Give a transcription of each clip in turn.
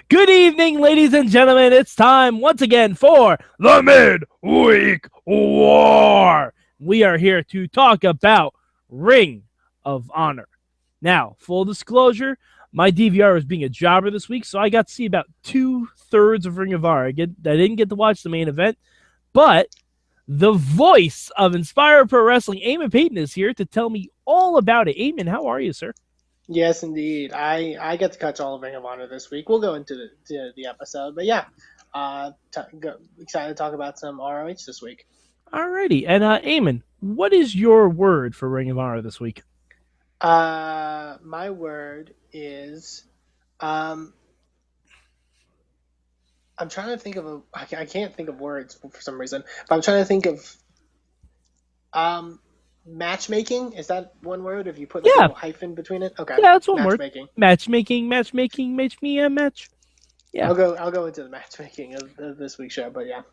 Good evening, ladies and gentlemen. It's time once again for the Midweek War. We are here to talk about Ring of Honor. Now, full disclosure, my DVR was being a jobber this week, so I got to see about 2/3 of Ring of Honor. I didn't get to watch the main event, but the voice of Inspire Pro Wrestling, Eamon Paton, is here to tell me all about it. Eamon, how are you, sir? Yes, indeed. I get to catch all of Ring of Honor this week. We'll go into the episode, but yeah, excited to talk about some ROH this week. Alrighty, and Eamon, what is your word for Ring of Honor this week? My word is, I'm trying to think of I can't think of words for some reason, but I'm trying to think of matchmaking. Is that one word? If you put like a little hyphen between it, okay. Yeah, that's one matchmaking. word. Matchmaking, match me a match. Yeah, I'll go into the matchmaking of this week's show, but yeah.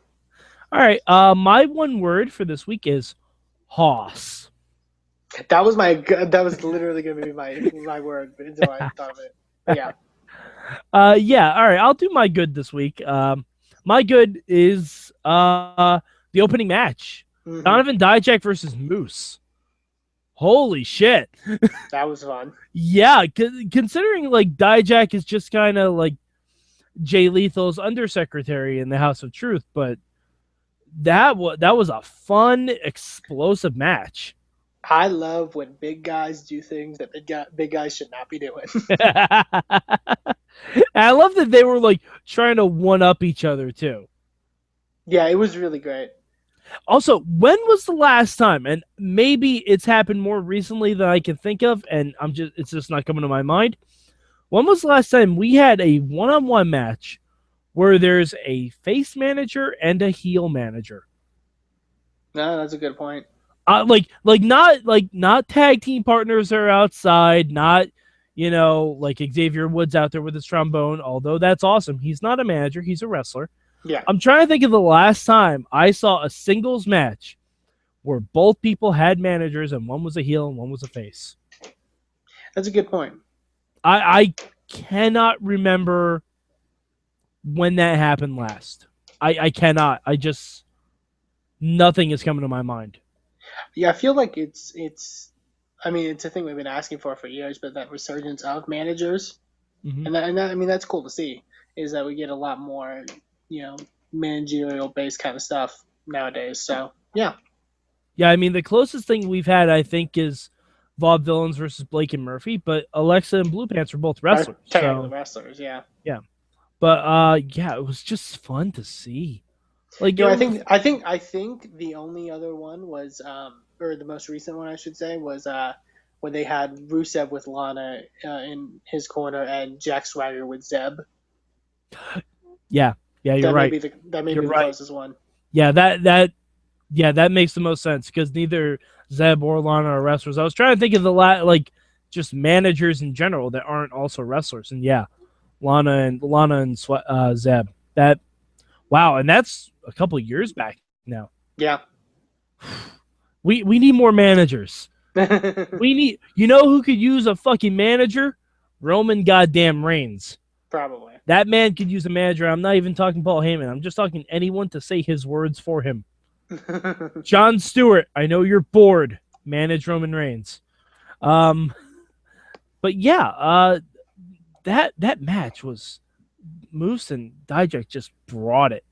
All right. My one word for this week is hoss. That was literally gonna be my word until I thought of it. But yeah. Yeah. All right. I'll do my good this week. My good is the opening match. Mm-hmm. Donovan Dijak versus Moose. Holy shit. That was fun. Yeah, considering like Dijak is just kind of like Jay Lethal's undersecretary in the House of Truth, but that was a fun, explosive match. I love when big guys do things that big guys should not be doing. I love that they were like trying to one up each other too. Yeah, it was really great. Also, when was the last time, and maybe it's happened more recently than I can think of, and it's just not coming to my mind. When was the last time we had a one-on-one match where there's a face manager and a heel manager? No, that's a good point. Not tag team partners are outside, not like Xavier Woods out there with his trombone, although that's awesome. He's not a manager, he's a wrestler. Yeah. I'm trying to think of the last time I saw a singles match where both people had managers and one was a heel and one was a face. That's a good point. I cannot remember when that happened last. I cannot. Nothing is coming to my mind. Yeah, I feel like it's a thing we've been asking for years, but that resurgence of managers, mm-hmm. and that, that's cool to see, is that we get a lot more, managerial based kind of stuff nowadays. So yeah. Yeah, I mean the closest thing we've had, I think, is Vaudevillains versus Blake and Murphy, but Alexa and Blue Pants were both wrestlers. Technically wrestlers, yeah. Yeah. But it was just fun to see. Like, I think the only other one was or the most recent one I should say was when they had Rusev with Lana in his corner and Jack Swagger with Zeb. Yeah, you're right. That may be the closest one. Yeah, that makes the most sense because neither Zeb or Lana are wrestlers. I was trying to think of the just managers in general that aren't also wrestlers, and yeah, Lana and Zeb. Wow, and that's a couple of years back now. Yeah, we need more managers. We need, who could use a fucking manager? Roman goddamn Reigns. Probably. That man could use a manager. I'm not even talking Paul Heyman. I'm just talking anyone to say his words for him. Jon Stewart, I know you're bored. Manage Roman Reigns. But yeah, that match was Moose and Dijak just brought it.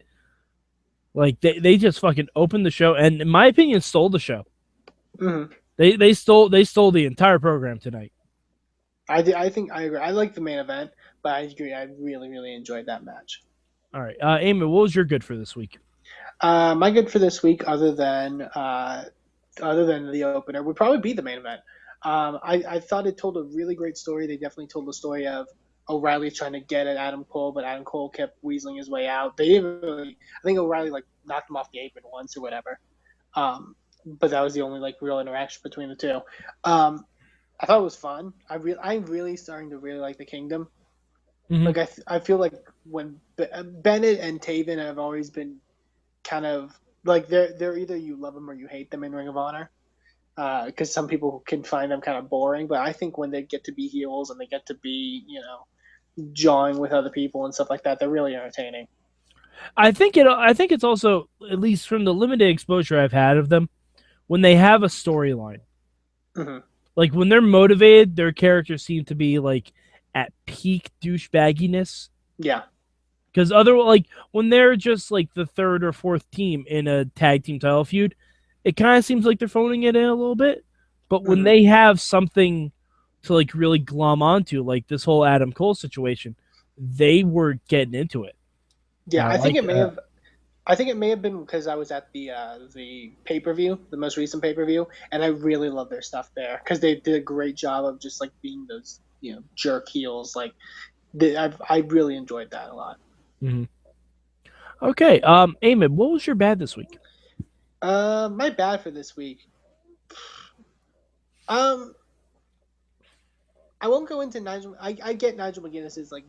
Like they just fucking opened the show, and in my opinion, stole the show. Mm-hmm. They stole the entire program tonight. I think I agree. I like the main event, but I agree. I really, really enjoyed that match. All right, Eamon, what was your good for this week? My good for this week, other than the opener, would probably be the main event. I thought it told a really great story. They definitely told the story of O'Reilly trying to get at Adam Cole, but Adam Cole kept weaseling his way out. They didn't really. I think O'Reilly knocked him off the apron once or whatever. But that was the only real interaction between the two. I thought it was fun. I'm really starting to really like the Kingdom. Mm-hmm. I feel like when Bennett and Taven have always been kind of they're either you love them or you hate them in Ring of Honor. Because some people can find them kind of boring, but I think when they get to be heels and they get to be jawing with other people and stuff like that. They're really entertaining. I think it's also, at least from the limited exposure I've had of them, when they have a storyline. Mm-hmm. Like when they're motivated, their characters seem to be like at peak douchebagginess. Yeah. Because when they're just like the third or fourth team in a tag team title feud, it kind of seems like they're phoning it in a little bit. But when they have something to like really glom onto, like this whole Adam Cole situation, they were getting into it. Yeah, I think it may have been because I was at the pay-per-view, the most recent pay-per-view, and I really love their stuff there because they did a great job of just like being those jerk heels. Like I really enjoyed that a lot. Mm-hmm. Okay, Eamon, what was your bad this week? My bad for this week. I won't go into Nigel. I get Nigel McGuinness's like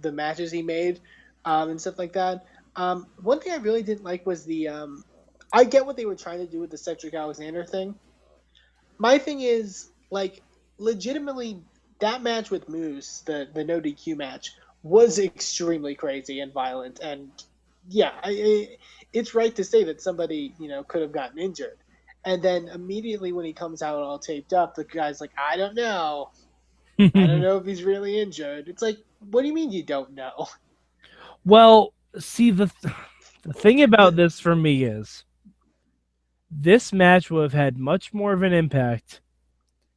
the matches he made, and stuff like that. One thing I really didn't like was the. I get what they were trying to do with the Cedric Alexander thing. My thing is like legitimately that match with Moose, the no DQ match, was extremely crazy and violent, and yeah, it's right to say that somebody could have gotten injured. And then immediately when he comes out all taped up, the guy's like, I don't know. I don't know if he's really injured. It's like, what do you mean you don't know? Well, see, the thing about this for me is this match would have had much more of an impact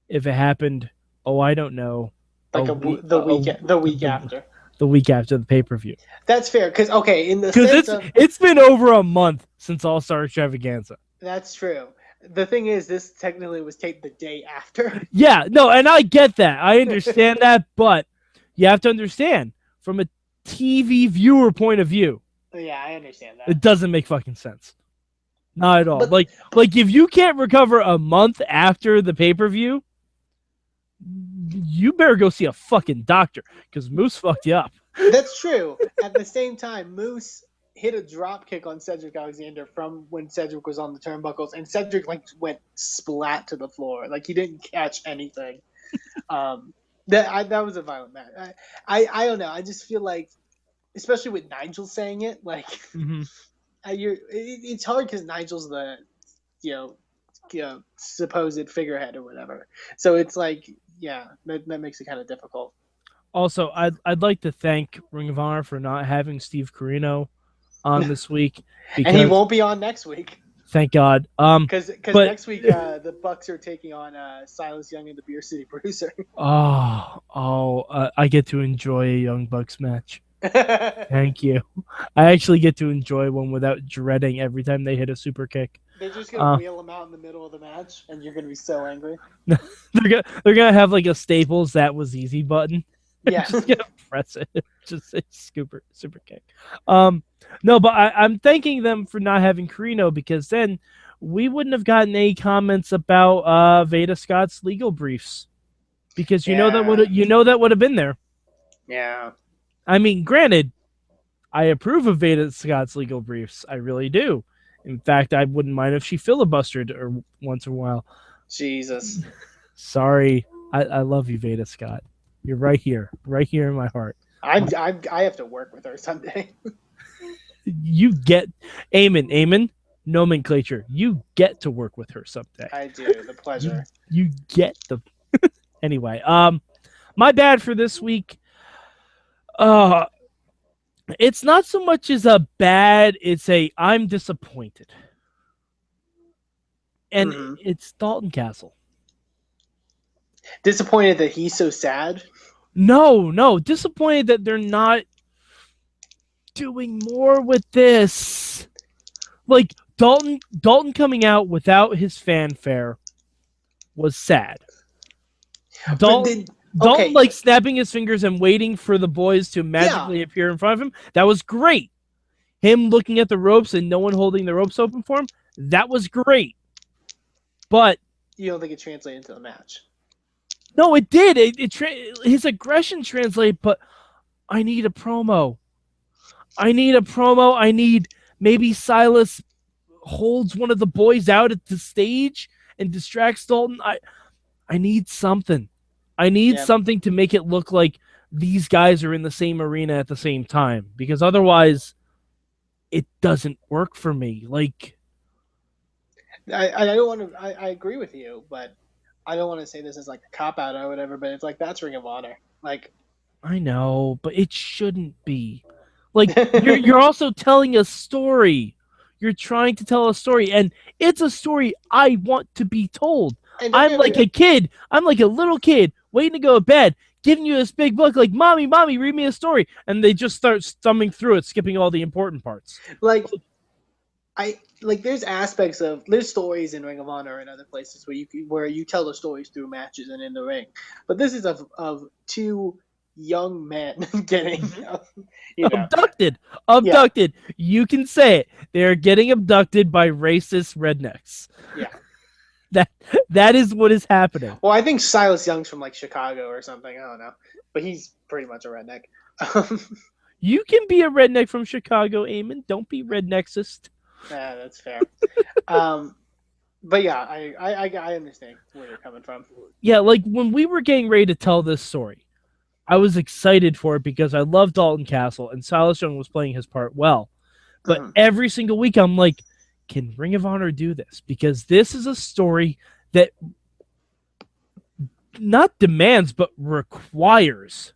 if it happened, I don't know. Like the week after. The week after the pay-per-view. That's fair, because, okay, in the sense it's been over a month since All-Star Extravaganza. That's true. The thing is, this technically was taped the day after. Yeah, no, and I get that. I understand that, but you have to understand, from a TV viewer point of view. Yeah, I understand that. It doesn't make fucking sense. Not at all. But, like if you can't recover a month after the pay-per-view, you better go see a fucking doctor, because Moose fucked you up. That's true. At the same time, Moose hit a drop kick on Cedric Alexander from when Cedric was on the turnbuckles, and Cedric went splat to the floor. Like he didn't catch anything. That was a violent match. I don't know. I just feel like, especially with Nigel saying it, like it's hard because Nigel's the supposed figurehead or whatever. So it's like, yeah, that makes it kind of difficult. Also, I'd like to thank Ring of Honor for not having Steve Corino on this week, and he won't be on next week. Thank God. Because next week the Bucks are taking on Silas Young and the Beer City Bruiser. I get to enjoy a Young Bucks match. Thank you. I actually get to enjoy one without dreading every time they hit a super kick. They're just gonna wheel them out in the middle of the match, and you're gonna be so angry. They're gonna have like a Staples "that was easy" button. Yeah, just gonna press it. Just say super kick. No, but I'm thanking them for not having Corino, because then we wouldn't have gotten any comments about Veda Scott's legal briefs, because that would have been there. Yeah. I mean, granted, I approve of Veda Scott's legal briefs. I really do. In fact, I wouldn't mind if she filibustered once in a while. Jesus. Sorry. I love you, Veda Scott. You're right here in my heart. I have to work with her someday. You get Eamon nomenclature. You get to work with her someday. I do. The pleasure. You get the anyway. My bad for this week. It's not so much as a bad, it's I'm disappointed. And it's Dalton Castle. Disappointed that he's so sad? No. Disappointed that they're not doing more with this. Like, Dalton coming out without his fanfare was sad. Dalton like snapping his fingers and waiting for the boys to magically appear in front of him. That was great. Him looking at the ropes and no one holding the ropes open for him. That was great. But you don't think it translated into the match? No, it did. His aggression translated, but I need a promo. I need maybe Silas holds one of the boys out at the stage and distracts Dalton. I need something. I need something to make it look like these guys are in the same arena at the same time, because otherwise it doesn't work for me. Like, I don't want to. I agree with you, but I don't want to say this as like a cop out or whatever. But it's like that's Ring of Honor. Like, I know, but it shouldn't be. Like, you're also telling a story. You're trying to tell a story, and it's a story I want to be told. I'm like a kid. I'm like a little kid waiting to go to bed, giving you this big book like, Mommy, read me a story. And they just start stumbling through it, skipping all the important parts. There's aspects of there's stories in Ring of Honor and other places where you tell the stories through matches and in the ring, but this is of two young men getting abducted. Yeah. You can say it. They're getting abducted by racist rednecks. Yeah. That is what is happening. Well, I think Silas Young's from like Chicago or something. I don't know, but he's pretty much a redneck. You can be a redneck from Chicago, Eamon. Don't be rednexist. Yeah, that's fair. But yeah, I understand where you're coming from. Yeah, like when we were getting ready to tell this story, I was excited for it because I love Dalton Castle and Silas Young was playing his part well. But every single week I'm like, can Ring of Honor do this? Because this is a story that not demands, but requires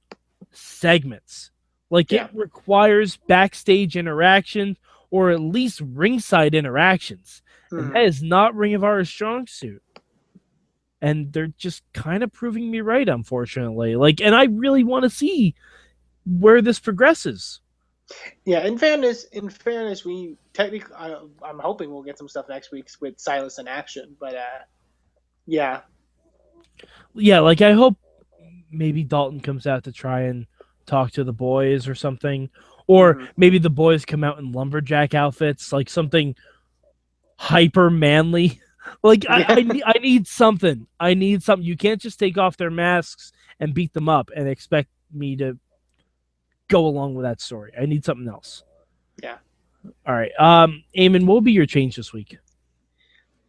segments. Like, it requires backstage interaction or at least ringside interactions. And that is not Ring of Honor's strong suit. And they're just kind of proving me right, unfortunately. Like, and I really want to see where this progresses. Yeah, in fairness, we technically, I'm hoping we'll get some stuff next week with Silas in action. But yeah, like I hope maybe Dalton comes out to try and talk to the boys or something, or maybe the boys come out in lumberjack outfits, like something hyper manly. Like, I need something. I need something. You can't just take off their masks and beat them up and expect me to go along with that story. I need something else. Yeah. All right. Eamon, what will be your change this week?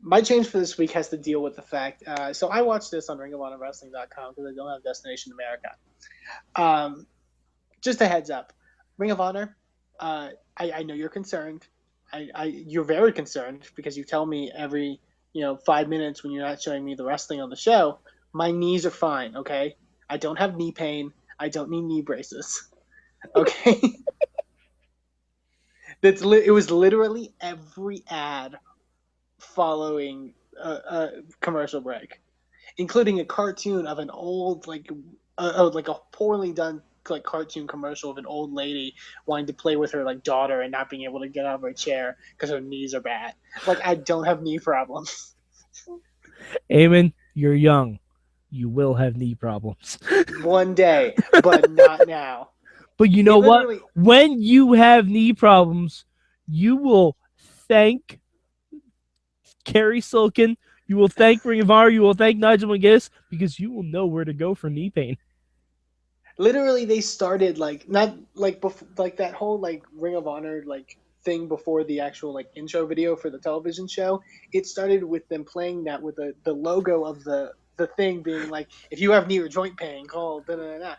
My change for this week has to deal with the fact. So I watched this on ringofhonorwrestling.com because I don't have Destination America. Just a heads up, Ring of Honor. I know you're concerned. You're very concerned because you tell me every 5 minutes when you're not showing me the wrestling on the show. My knees are fine. Okay, I don't have knee pain. I don't need knee braces. Okay. It was literally every ad following a commercial break, including a cartoon of an old like a poorly done like cartoon commercial of an old lady wanting to play with her like daughter and not being able to get out of her chair because her knees are bad. Like, I don't have knee problems. Eamon, you're young. You will have knee problems. One day, but not now. But you know what? When you have knee problems, you will thank Kerry Silkin. You will thank Ring of Honor. You will thank Nigel McGuinness because you will know where to go for knee pain. Literally, they started not before, that whole Ring of Honor thing before the actual intro video for the television show. It started with them playing that with the logo of the thing being if you have knee or joint pain, call da da da.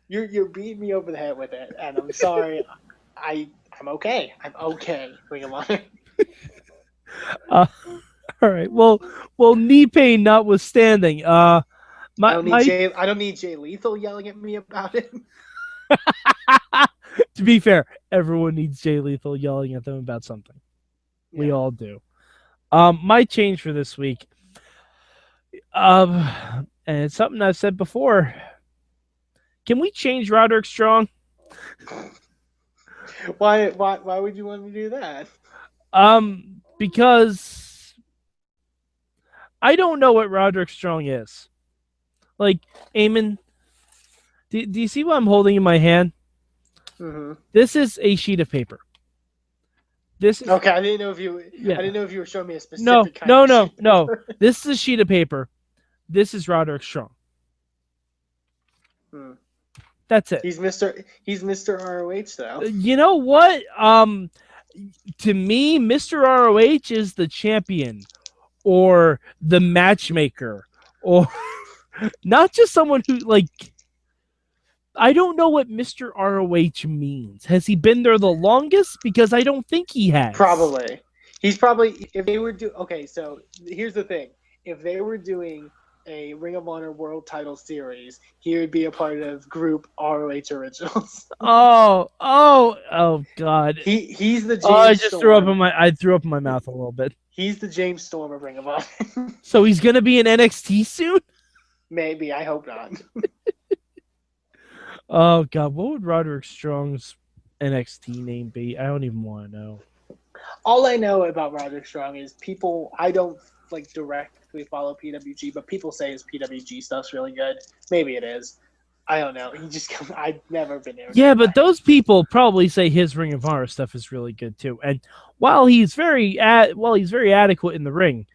You're beating me over the head with it, and I'm sorry. I'm okay. I'm okay, Ring of Honor. All right. Well, knee pain notwithstanding. I don't need Jay Lethal yelling at me about it. To be fair, everyone needs Jay Lethal yelling at them about something. Yeah. We all do. My change for this week, and it's something I've said before. Can we change Roderick Strong? Why would you want to do that? Because I don't know what Roderick Strong is. Eamon, do you see what I'm holding in my hand? Mm-hmm. This is a sheet of paper. This is okay. I didn't know if you were showing me a specific kind of sheet of paper. This is a sheet of paper. This is Roderick Strong. That's it. He's Mr. ROH though. You know what? To me, Mr. ROH is the champion, or the matchmaker, or Not just someone who, like, I don't know what Mr. ROH means. Has he been there the longest? Because I don't think he has. Probably. He's probably, if they were okay, so here's the thing. If they were doing a Ring of Honor World Title Series, he would be a part of Group ROH Originals. Oh God. He's the James I just Storm. I threw up in my mouth a little bit. He's the James Storm of Ring of Honor. So he's gonna be in NXT soon? Maybe, I hope not. Oh God, what would Roderick Strong's NXT name be? I don't even want to know. All I know about Roderick Strong is I don't like directly follow PWG, but people say his PWG stuff's really good. Very it is. I don't know. I've never been there. Yeah, but those people probably say his Ring of Honor stuff is really good too. And while he's very adequate in the ring,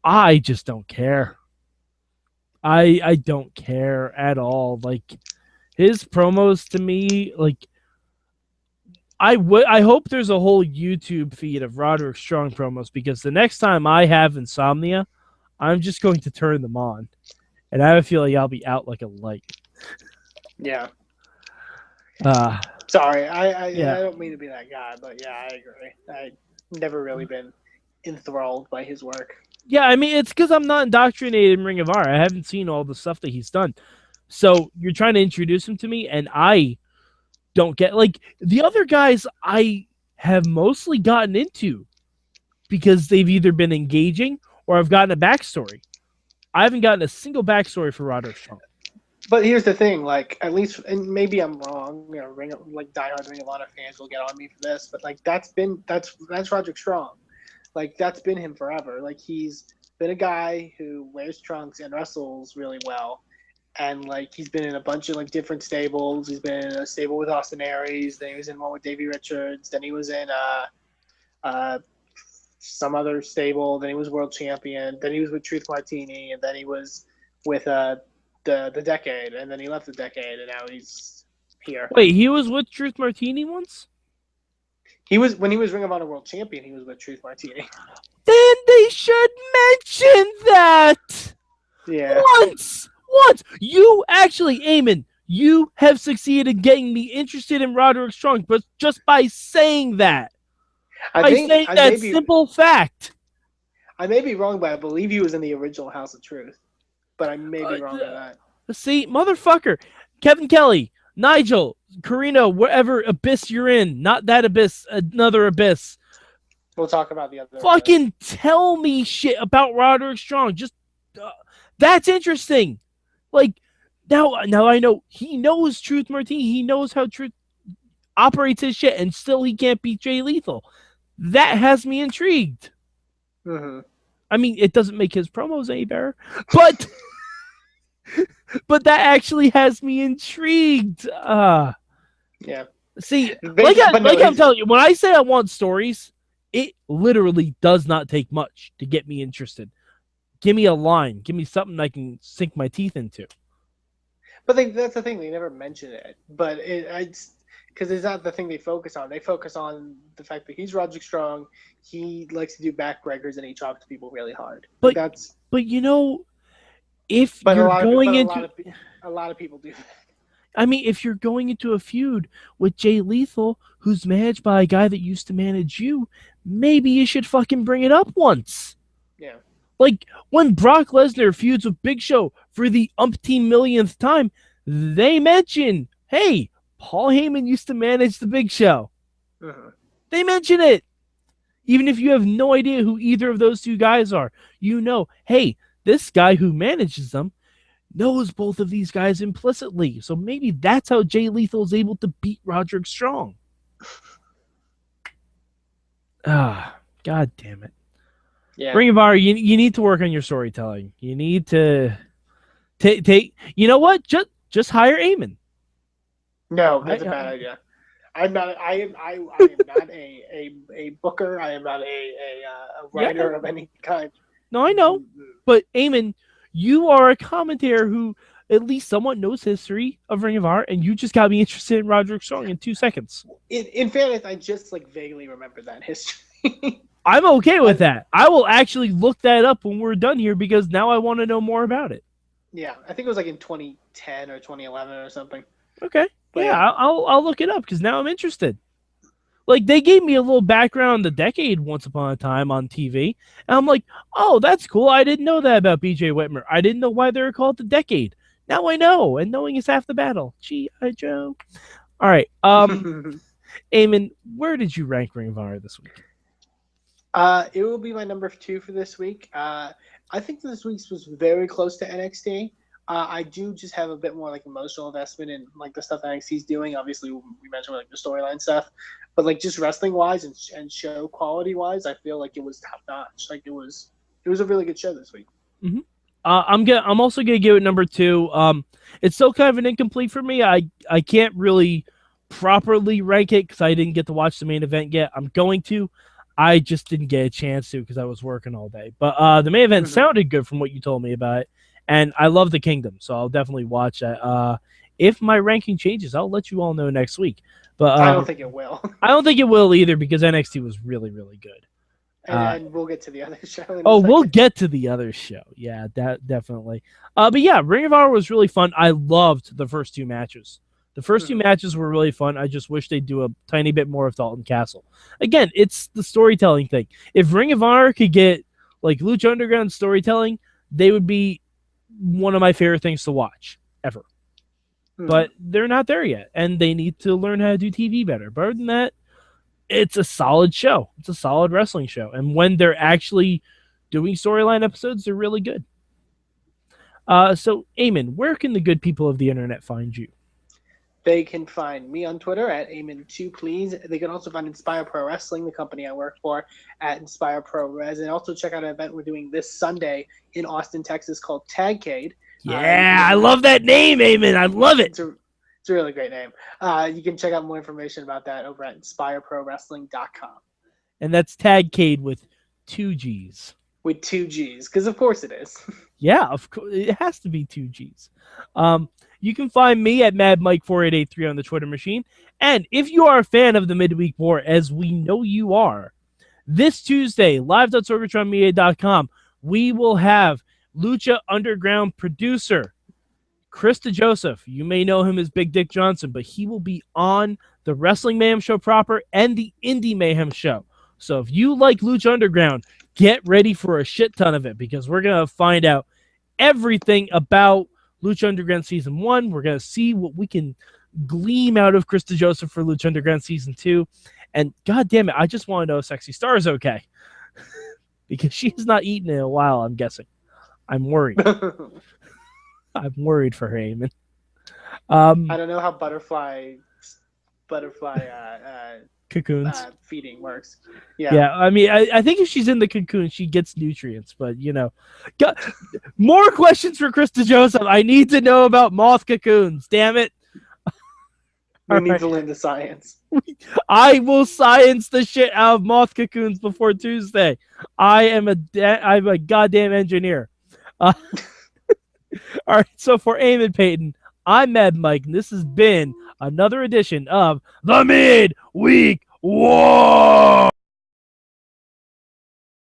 I just don't care. I don't care at all. Like, his promos to me, like, I hope there's a whole YouTube feed of Roderick Strong promos, because the next time I have insomnia, I'm just going to turn them on, and I have a feeling I'll be out like a light. Yeah. Sorry, I don't mean to be that guy, but yeah, I agree. I've never really been enthralled by his work. Yeah, I mean, it's because I'm not indoctrinated in Ring of Honor. I haven't seen all the stuff that he's done. So you're trying to introduce him to me, and I don't get, like, the other guys I have mostly gotten into because they've either been engaging or I've gotten a backstory. I haven't gotten a single backstory for Roderick Strong. But here's the thing, like, at least, and maybe I'm wrong, you know, diehard Ring of Honor fans will get on me for this, but like that's Roderick Strong. Like, that's been him forever. Like, he's been a guy who wears trunks and wrestles really well. And, like, he's been in a bunch of, like, different stables. He's been in a stable with Austin Aries. Then he was in one with Davey Richards. Then he was in some other stable. Then he was world champion. Then he was with Truth Martini. And then he was with the Decade. And then he left the Decade. And now he's here. Wait, he was with Truth Martini once? When he was Ring of Honor World Champion, he was with Truth Martini. Then they should mention that! Yeah. Once! You actually, Eamon, you have succeeded getting me interested in Roderick Strong, but just by saying that. Simple fact. I may be wrong, but I believe he was in the original House of Truth. But I may be wrong on that. See, motherfucker, Kevin Kelly, Nigel, Corino, wherever abyss you're in, not that abyss, another abyss. We'll talk about the other. Fucking tell me shit about Roderick Strong. Just that's interesting. Like, now I know he knows Truth Martini. He knows how Truth operates his shit, and still he can't beat Jay Lethal. That has me intrigued. Mm-hmm. I mean, it doesn't make his promos any better, but but that actually has me intrigued. Yeah. See, I'm telling you, when I say I want stories, it literally does not take much to get me interested. Give me a line. Give me something I can sink my teeth into. But that's the thing. They never mention it. But it's because it's not the thing they focus on. They focus on the fact that he's Roderick Strong. He likes to do backbreakers and he chops people really hard. But you know, a lot of people do that. I mean, if you're going into a feud with Jay Lethal, who's managed by a guy that used to manage you, maybe you should fucking bring it up once. Yeah. Like, when Brock Lesnar feuds with Big Show for the umpteen millionth time, they mention, hey, Paul Heyman used to manage the Big Show. Uh-huh. They mention it. Even if you have no idea who either of those two guys are, you know, hey, this guy who manages them knows both of these guys implicitly. So maybe that's how Jay Lethal is able to beat Roderick Strong. God damn it. Yeah. Ring of Honor, you need to work on your storytelling. You need to take. You know what? Just hire Eamon. No, that's a bad idea. I am not a booker. I am not a writer of any kind. No, I know. But Eamon, you are a commentator who at least somewhat knows history of Ring of Honor, and you just got me interested in Roderick Strong in 2 seconds. In fairness, I just vaguely remember that history. I'm okay with that. I will actually look that up when we're done here because now I want to know more about it. Yeah, I think it was like in 2010 or 2011 or something. Okay. But Yeah, I'll look it up because now I'm interested. Like, they gave me a little background on the decade once upon a time on TV, and I'm like, oh, that's cool. I didn't know that about B.J. Whitmer. I didn't know why they were called the decade. Now I know, and knowing is half the battle. G.I. Joe. All right. Eamon, where did you rank Ring of Honor this week? It will be my number 2 for this week. I think this week's was very close to NXT. I do just have a bit more like emotional investment in like the stuff that NXT's doing. Obviously, we mentioned like the storyline stuff, but like just wrestling wise and show quality wise, I feel like it was top notch. Like it was a really good show this week. Mm-hmm. I'm also gonna give it number 2. It's still kind of an incomplete for me. I can't really properly rank it because I didn't get to watch the main event yet. I'm going to. I just didn't get a chance to because I was working all day. But the main event sounded good from what you told me about it, and I love the Kingdom, so I'll definitely watch that. If my ranking changes, I'll let you all know next week. But I don't think it will. I don't think it will either because NXT was really, really good. And we'll get to the other show. We'll get to the other show. Yeah, that definitely. But yeah, Ring of Honor was really fun. I loved the first 2 matches. The first 2 matches were really fun. I just wish they'd do a tiny bit more of Dalton Castle. Again, it's the storytelling thing. If Ring of Honor could get like Lucha Underground storytelling, they would be one of my favorite things to watch ever. But they're not there yet, and they need to learn how to do TV better. But other than that, it's a solid show. It's a solid wrestling show. And when they're actually doing storyline episodes, they're really good. So, Eamon, where can the good people of the internet find you? They can find me on Twitter at Eamon2Please. They can also find Inspire Pro Wrestling, the company I work for, at Inspire Pro Res. And also check out an event we're doing this Sunday in Austin, Texas called Tagcade. Yeah, I love that name, Eamon. I love it. It's a really great name. You can check out more information about that over at InspireProWrestling.com. And that's Tagcade with 2 G's. With 2 G's, because of course it is. Yeah, of course. It has to be 2 G's. You can find me at MadMike4883 on the Twitter machine. And if you are a fan of the Midweek War, as we know you are, this Tuesday, live.sorgatronmedia.com, we will have Lucha Underground producer Krista Joseph. You may know him as Big Dick Johnson, but he will be on the Wrestling Mayhem show proper and the Indie Mayhem show. So if you like Lucha Underground, get ready for a shit ton of it because we're going to find out everything about Lucha Underground Season 1. We're going to see what we can gleam out of Krista Joseph for Lucha Underground Season 2. And god damn it, I just want to know if Sexy Star is okay. Because she's not eaten in a while, I'm guessing. I'm worried. I'm worried for her, Eamon. I don't know how butterfly cocoons feeding works. Yeah. Yeah, I mean, I think if she's in the cocoon, she gets nutrients, but, you know. More questions for Krista Joseph. I need to know about moth cocoons, damn it. We need to learn the science. I will science the shit out of moth cocoons before Tuesday. I'm a goddamn engineer. All right, so for Eamon Paton, I'm Mad Mike, and this has been another edition of the Midweek War.